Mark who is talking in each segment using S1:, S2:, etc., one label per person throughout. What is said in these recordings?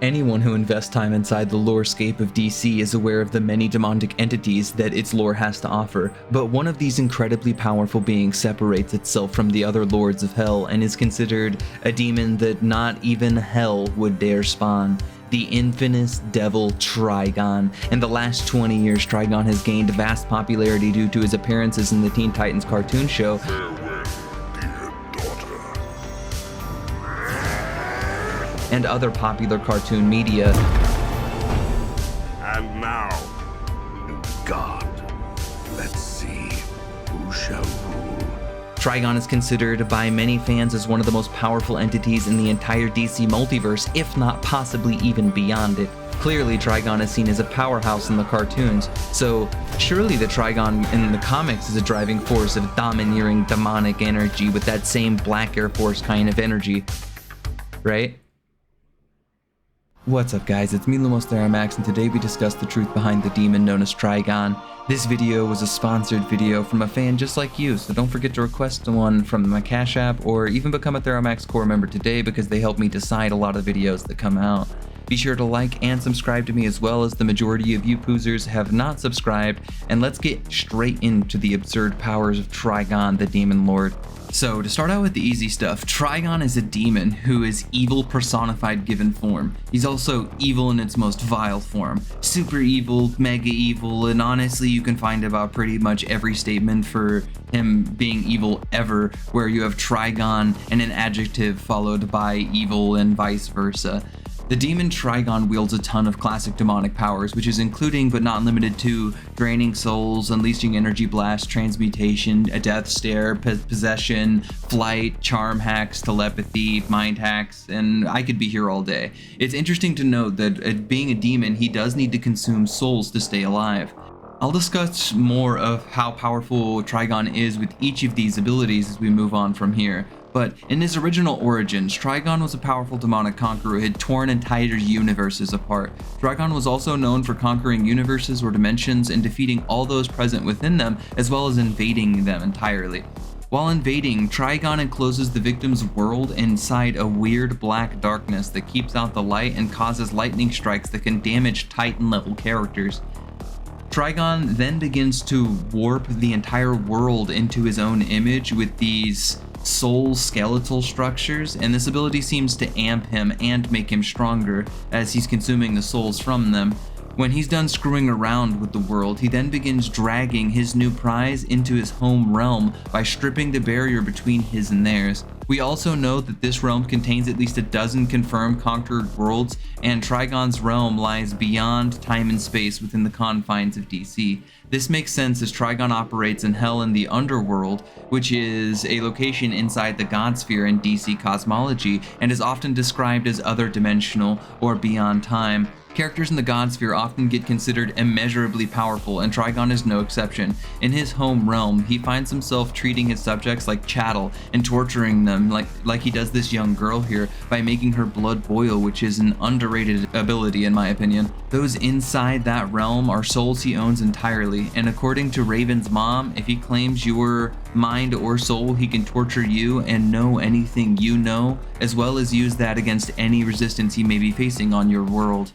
S1: Anyone who invests time inside the lorescape of DC is aware of the many demonic entities that its lore has to offer, but one of these incredibly powerful beings separates itself from the other lords of hell and is considered a demon that not even hell would dare spawn. The infamous devil Trigon. In the last 20 years, Trigon has gained vast popularity due to his appearances in the Teen Titans cartoon show, and other popular cartoon media.
S2: And now, new god, let's see who shall rule.
S1: Trigon is considered by many fans as one of the most powerful entities in the entire DC multiverse, if not possibly even beyond it. Clearly, Trigon is seen as a powerhouse in the cartoons, so surely the Trigon in the comics is a driving force of domineering demonic energy with that same Black Air Force kind of energy, right? What's up guys, it's me Lumos Theromax, and today we discuss the truth behind the demon known as Trigon. This video was a sponsored video from a fan just like you, so don't forget to request one from my Cashapp or even become a Theromax Corps member today because they help me decide a lot of videos that come out. Be sure to like and subscribe to me as well, as the majority of you poozers have not subscribed, and let's get straight into the absurd powers of Trigon the Demonlord. So, to start out with the easy stuff, Trigon is a demon who is evil personified given form. He's also evil in its most vile form. Super evil, mega evil, and honestly you can find about pretty much every statement for him being evil ever, where you have Trigon and an adjective followed by evil and vice versa. The demon Trigon wields a ton of classic demonic powers, which is including but not limited to draining souls, unleashing energy blast, transmutation, a death stare, possession, flight, charm hacks, telepathy, mind hacks, and I could be here all day. It's interesting to note that being a demon, he does need to consume souls to stay alive. I'll discuss more of how powerful Trigon is with each of these abilities as we move on from here. But in his original origins, Trigon was a powerful demonic conqueror who had torn entire universes apart. Trigon was also known for conquering universes or dimensions and defeating all those present within them, as well as invading them entirely. While invading, Trigon encloses the victim's world inside a weird black darkness that keeps out the light and causes lightning strikes that can damage Titan-level characters. Trigon then begins to warp the entire world into his own image with these soul skeletal structures, and this ability seems to amp him and make him stronger as he's consuming the souls from them. When he's done screwing around with the world, he then begins dragging his new prize into his home realm by stripping the barrier between his and theirs. We also know that this realm contains at least a dozen confirmed conquered worlds, and Trigon's realm lies beyond time and space within the confines of DC. This makes sense as Trigon operates in Hell in the Underworld, which is a location inside the God Sphere in DC cosmology and is often described as other dimensional or beyond time. Characters in the God Sphere often get considered immeasurably powerful, and Trigon is no exception. In his home realm, he finds himself treating his subjects like chattel and torturing them like he does this young girl here by making her blood boil, which is an underrated ability in my opinion. Those inside that realm are souls he owns entirely, and according to Raven's mom, if he claims your mind or soul, he can torture you and know anything you know, as well as use that against any resistance he may be facing on your world.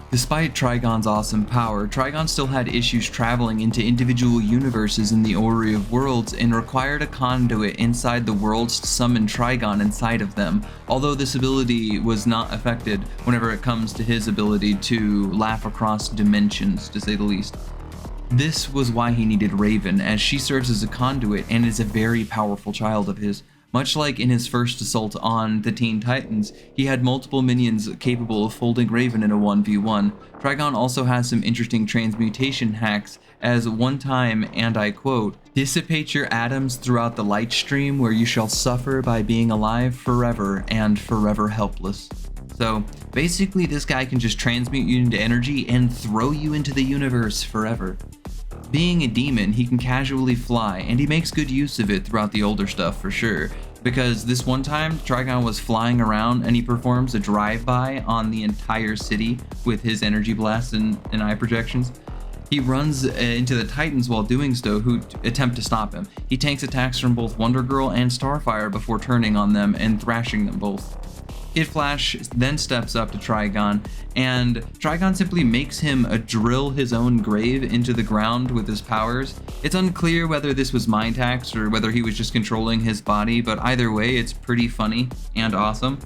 S1: Despite Trigon's awesome power, Trigon still had issues traveling into individual universes in the Orrery of Worlds and required a conduit inside the worlds to summon Trigon inside of them, although this ability was not affected whenever it comes to his ability to laugh across dimensions, to say the least. This was why he needed Raven, as she serves as a conduit and is a very powerful child of his. Much like in his first assault on the Teen Titans, he had multiple minions capable of folding Raven in a 1v1. Trigon also has some interesting transmutation hacks, as one time, and I quote, "Dissipate your atoms throughout the light stream where you shall suffer by being alive forever and forever helpless." So basically this guy can just transmute you into energy and throw you into the universe forever. Being a demon, he can casually fly, and he makes good use of it throughout the older stuff for sure, because this one time Trigon was flying around and he performs a drive-by on the entire city with his energy blasts and eye projections. He runs into the Titans while doing so, who attempt to stop him. He tanks attacks from both Wonder Girl and Starfire before turning on them and thrashing them both. Kid Flash then steps up to Trigon, and Trigon simply makes him drill his own grave into the ground with his powers. It's unclear whether this was mind hacks or whether he was just controlling his body, but either way, it's pretty funny and awesome.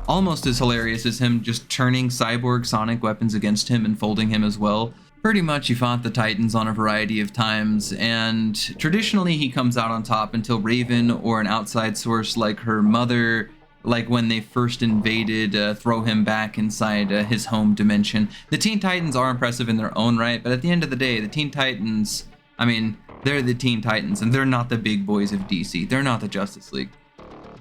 S1: Almost as hilarious as him just turning cyborg sonic weapons against him and folding him as well. Pretty much he fought the Titans on a variety of times, and traditionally he comes out on top until Raven or an outside source like her mother, like when they first invaded, throw him back inside his home dimension. The Teen Titans are impressive in their own right, but at the end of the day, the Teen Titans, I mean, they're the Teen Titans, and they're not the big boys of DC. They're not the Justice League.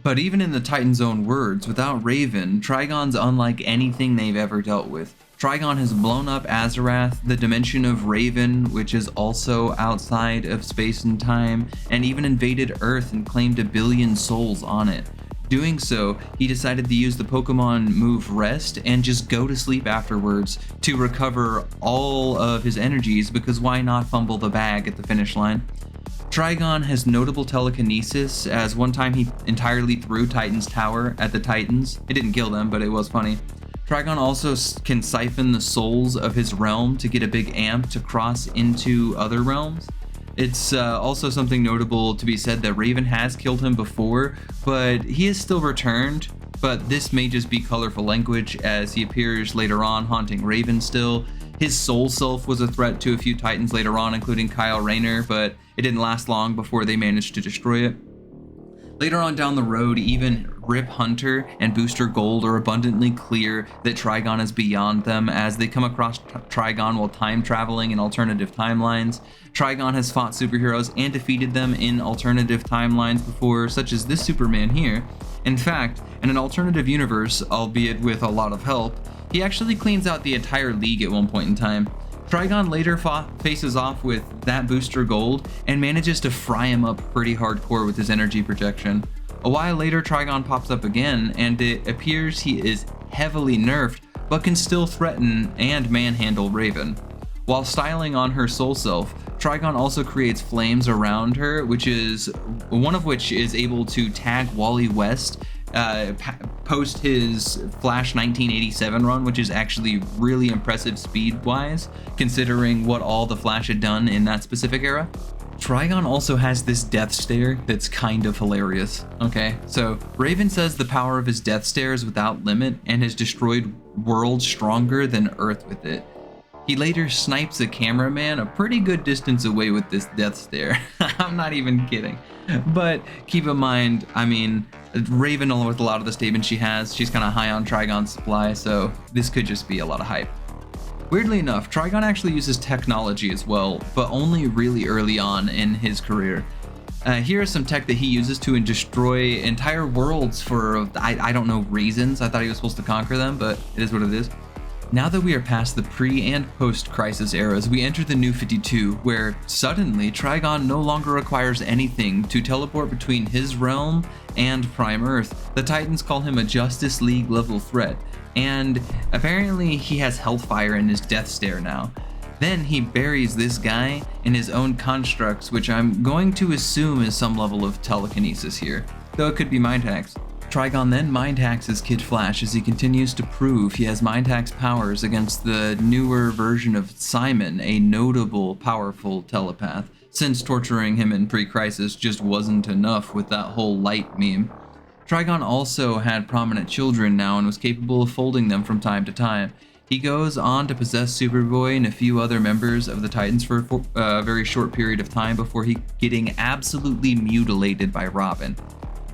S1: But even in the Titans' own words, without Raven, Trigon's unlike anything they've ever dealt with. Trigon has blown up Azarath, the dimension of Raven, which is also outside of space and time, and even invaded Earth and claimed 1 billion souls on it. Doing so, he decided to use the Pokemon move Rest and just go to sleep afterwards to recover all of his energies, because why not fumble the bag at the finish line? Trigon has notable telekinesis, as one time he entirely threw Titan's Tower at the Titans. It didn't kill them, but it was funny. Trigon also can siphon the souls of his realm to get a big amp to cross into other realms. It's also something notable to be said that Raven has killed him before, but he has still returned. But this may just be colorful language, as he appears later on haunting Raven still. His soul self was a threat to a few Titans later on, including Kyle Rayner, but it didn't last long before they managed to destroy it. Later on down the road, even Rip Hunter and Booster Gold are abundantly clear that Trigon is beyond them, as they come across Trigon while time traveling in alternative timelines. Trigon has fought superheroes and defeated them in alternative timelines before, such as this Superman here. In fact, in an alternative universe, albeit with a lot of help, he actually cleans out the entire league at one point in time. Trigon later faces off with that Booster Gold and manages to fry him up pretty hardcore with his energy projection. A while later, Trigon pops up again, and it appears he is heavily nerfed, but can still threaten and manhandle Raven. While styling on her soul self, Trigon also creates flames around her, one of which is able to tag Wally West post his Flash 1987 run, which is actually really impressive speed-wise, considering what all the Flash had done in that specific era. Trigon also has this death stare that's kind of hilarious. Okay, so Raven says the power of his death stare is without limit and has destroyed worlds stronger than Earth with it. He later snipes a cameraman a pretty good distance away with this death stare. I'm not even kidding. But keep in mind, I mean, Raven, along with a lot of the statements she has, she's kind of high on Trigon's supply, so this could just be a lot of hype. Weirdly enough, Trigon actually uses technology as well, but only really early on in his career. Here is some tech that he uses to destroy entire worlds for, I don't know, reasons. I thought he was supposed to conquer them, but it is what it is. Now that we are past the pre- and post-crisis eras, we enter the New 52, where suddenly Trigon no longer requires anything to teleport between his realm and Prime Earth. The Titans call him a Justice League level threat, and apparently he has Hellfire in his death stare now. Then he buries this guy in his own constructs, which I'm going to assume is some level of telekinesis here, though it could be mind hacks. Trigon then mind hacks his Kid Flash as he continues to prove he has mind hacks powers against the newer version of Simon, a notable, powerful telepath, since torturing him in pre-crisis just wasn't enough with that whole light meme. Trigon also had prominent children now and was capable of folding them from time to time. He goes on to possess Superboy and a few other members of the Titans for a very short period of time before he getting absolutely mutilated by Robin.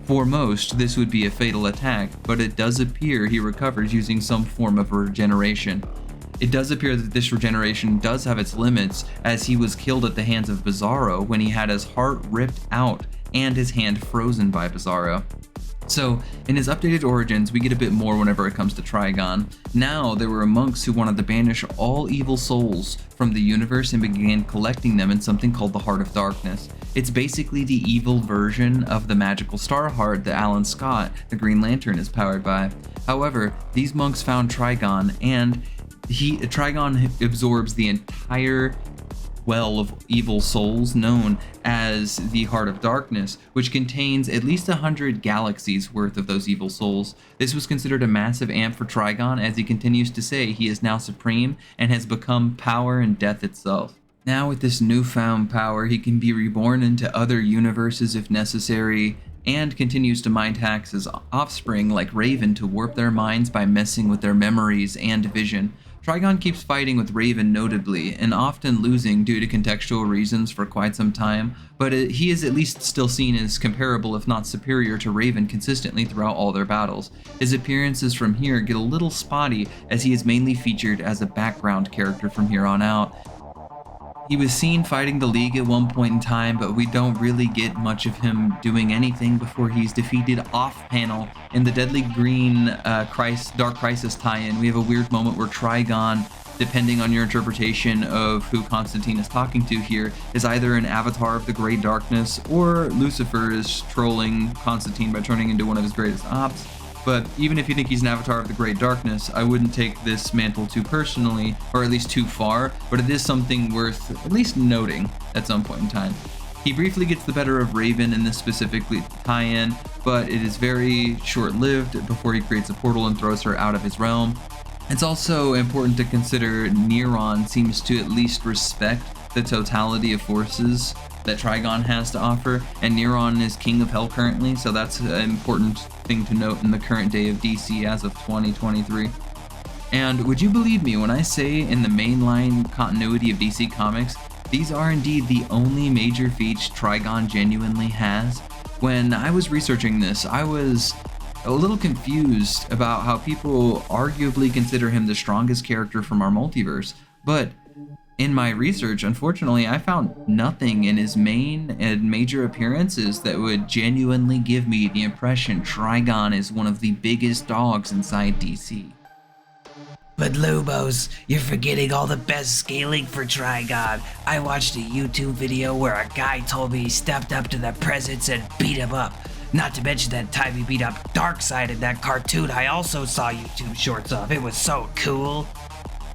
S1: For most, this would be a fatal attack, but it does appear he recovers using some form of regeneration. It does appear that this regeneration does have its limits, as he was killed at the hands of Bizarro when he had his heart ripped out and his hand frozen by Bizarro. So, in his updated origins, we get a bit more whenever it comes to Trigon. Now, there were monks who wanted to banish all evil souls from the universe and began collecting them in something called the Heart of Darkness. It's basically the evil version of the magical star heart that Alan Scott, the Green Lantern, is powered by. However, these monks found Trigon, and Trigon absorbs the entire well of evil souls known as the Heart of Darkness, which contains at least 100 galaxies worth of those evil souls. This was considered a massive amp for Trigon, as he continues to say he is now supreme and has become power and death itself. Now with this newfound power, he can be reborn into other universes if necessary, and continues to mind hack his offspring like Raven to warp their minds by messing with their memories and vision. Trigon keeps fighting with Raven notably, and often losing due to contextual reasons for quite some time, but he is at least still seen as comparable if not superior to Raven consistently throughout all their battles. His appearances from here get a little spotty, as he is mainly featured as a background character from here on out. He was seen fighting the League at one point in time, but we don't really get much of him doing anything before he's defeated off-panel in the Deadly Green Dark Crisis tie-in. We have a weird moment where Trigon, depending on your interpretation of who Constantine is talking to here, is either an avatar of the Great Darkness, or Lucifer is trolling Constantine by turning into one of his greatest ops. But even if you think he's an avatar of the Great Darkness, I wouldn't take this mantle too personally, or at least too far, but it is something worth at least noting at some point in time. He briefly gets the better of Raven in this specific tie-in, but it is very short-lived before he creates a portal and throws her out of his realm. It's also important to consider Neron seems to at least respect the totality of forces that Trigon has to offer, and Neron is King of Hell currently, so that's an important thing to note in the current day of DC as of 2023. And would you believe me when I say in the mainline continuity of DC Comics, these are indeed the only major feats Trigon genuinely has? When I was researching this, I was a little confused about how people arguably consider him the strongest character from our multiverse, but in my research, unfortunately, I found nothing in his main and major appearances that would genuinely give me the impression Trigon is one of the biggest dogs inside DC.
S3: But Lumos, you're forgetting all the best scaling for Trigon. I watched a YouTube video where a guy told me he stepped up to the presence and beat him up. Not to mention that time he beat up Darkseid in that cartoon I also saw YouTube shorts of. It was so cool.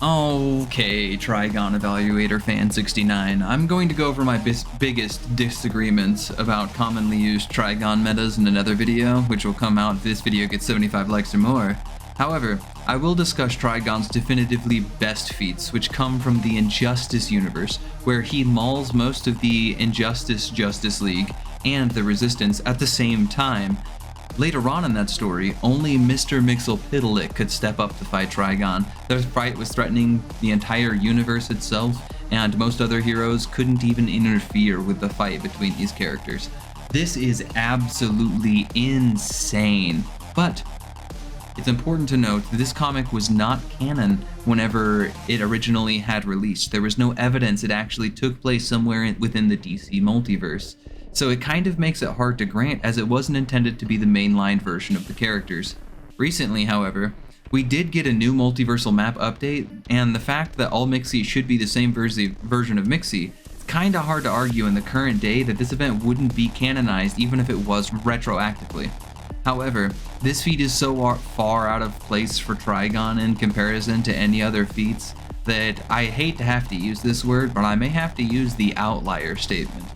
S1: Okay, Trigon Evaluator Fan 69. I'm going to go over my biggest disagreements about commonly used Trigon metas in another video, which will come out if this video gets 75 likes or more. However, I will discuss Trigon's definitively best feats, which come from the Injustice universe, where he mauls most of the Injustice Justice League and the Resistance at the same time. Later on in that story, only Mr. Mxyzptlk could step up to fight Trigon. The fight was threatening the entire universe itself, and most other heroes couldn't even interfere with the fight between these characters. This is absolutely insane, but it's important to note that this comic was not canon whenever it originally had released. There was no evidence it actually took place somewhere within the DC multiverse. So it kind of makes it hard to grant, as it wasn't intended to be the mainline version of the characters. Recently, however, we did get a new multiversal map update, and the fact that all Mixie should be the same version of Mixie, it's kinda hard to argue in the current day that this event wouldn't be canonized even if it was retroactively. However, this feat is so far out of place for Trigon in comparison to any other feats that I hate to have to use this word, but I may have to use the outlier statement.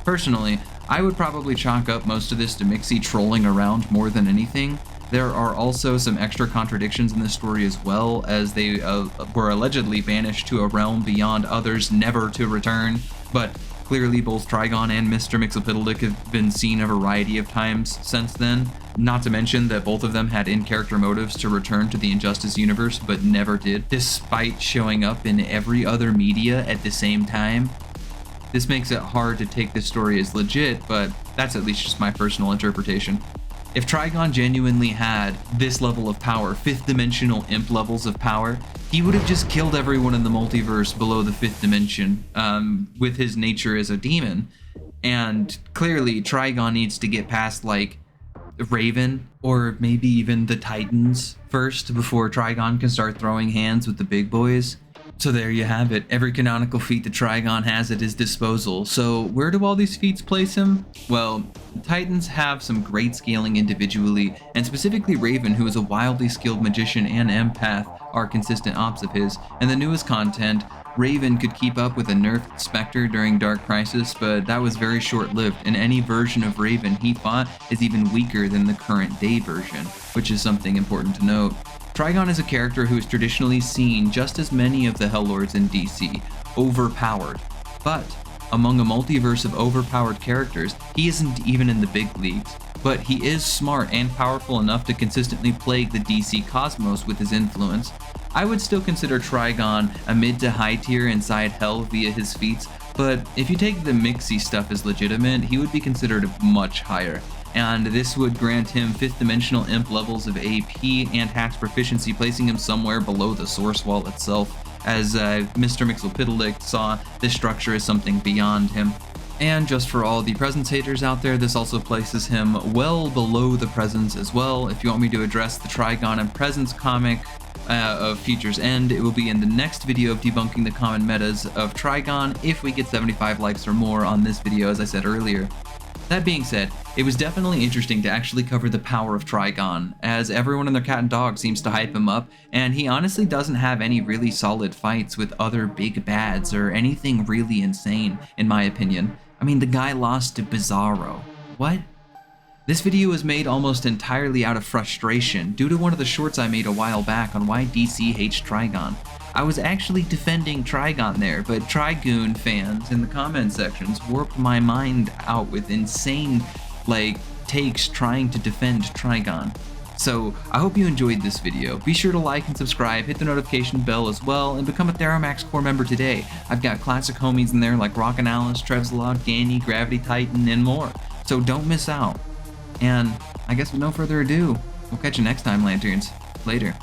S1: Personally, I would probably chalk up most of this to Mixie trolling around more than anything. There are also some extra contradictions in this story as well, as they were allegedly banished to a realm beyond others never to return, but clearly both Trigon and Mr. Mxyzptlk have been seen a variety of times since then, not to mention that both of them had in-character motives to return to the Injustice universe but never did, despite showing up in every other media at the same time. This makes it hard to take this story as legit, but that's at least just my personal interpretation. If Trigon genuinely had this level of power, 5th dimensional imp levels of power, he would have just killed everyone in the multiverse below the 5th dimension, with his nature as a demon. And clearly, Trigon needs to get past, like, Raven, or maybe even the Titans first, before Trigon can start throwing hands with the big boys. So there you have it, every canonical feat that Trigon has at his disposal. So where do all these feats place him? Well, Titans have some great scaling individually, and specifically Raven, who is a wildly skilled magician and empath, are consistent ops of his. And the newest content, Raven could keep up with a nerfed Spectre during Dark Crisis, but that was very short-lived, and any version of Raven he fought is even weaker than the current day version, which is something important to note. Trigon is a character who is traditionally seen, just as many of the Hellords in DC, overpowered. But among a multiverse of overpowered characters, he isn't even in the big leagues. But he is smart and powerful enough to consistently plague the DC cosmos with his influence. I would still consider Trigon a mid to high tier inside Hell via his feats, but if you take the mixy stuff as legitimate, he would be considered much higher. And this would grant him 5th dimensional imp levels of AP and hacks proficiency, placing him somewhere below the source wall itself. As Mr. Mixelpidelic saw, this structure is something beyond him. And just for all the presence haters out there, this also places him well below the presence as well. If you want me to address the Trigon and Presence comic of Future's End, it will be in the next video of debunking the common metas of Trigon if we get 75 likes or more on this video, as I said earlier. That being said, it was definitely interesting to actually cover the power of Trigon, as everyone and their cat and dog seems to hype him up, and he honestly doesn't have any really solid fights with other big bads or anything really insane, in my opinion. I mean, the guy lost to Bizarro. What? This video was made almost entirely out of frustration due to one of the shorts I made a while back on why DC hates Trigon. I was actually defending Trigon there, but Trigoon fans in the comment sections warped my mind out with insane, takes trying to defend Trigon. So, I hope you enjoyed this video. Be sure to like and subscribe, hit the notification bell as well, and become a Theromax Corps member today. I've got classic homies in there like Rockin' Alice, Trevslot, Ganny, Gravity Titan, and more. So don't miss out. And I guess with no further ado, we'll catch you next time, Lanterns. Later.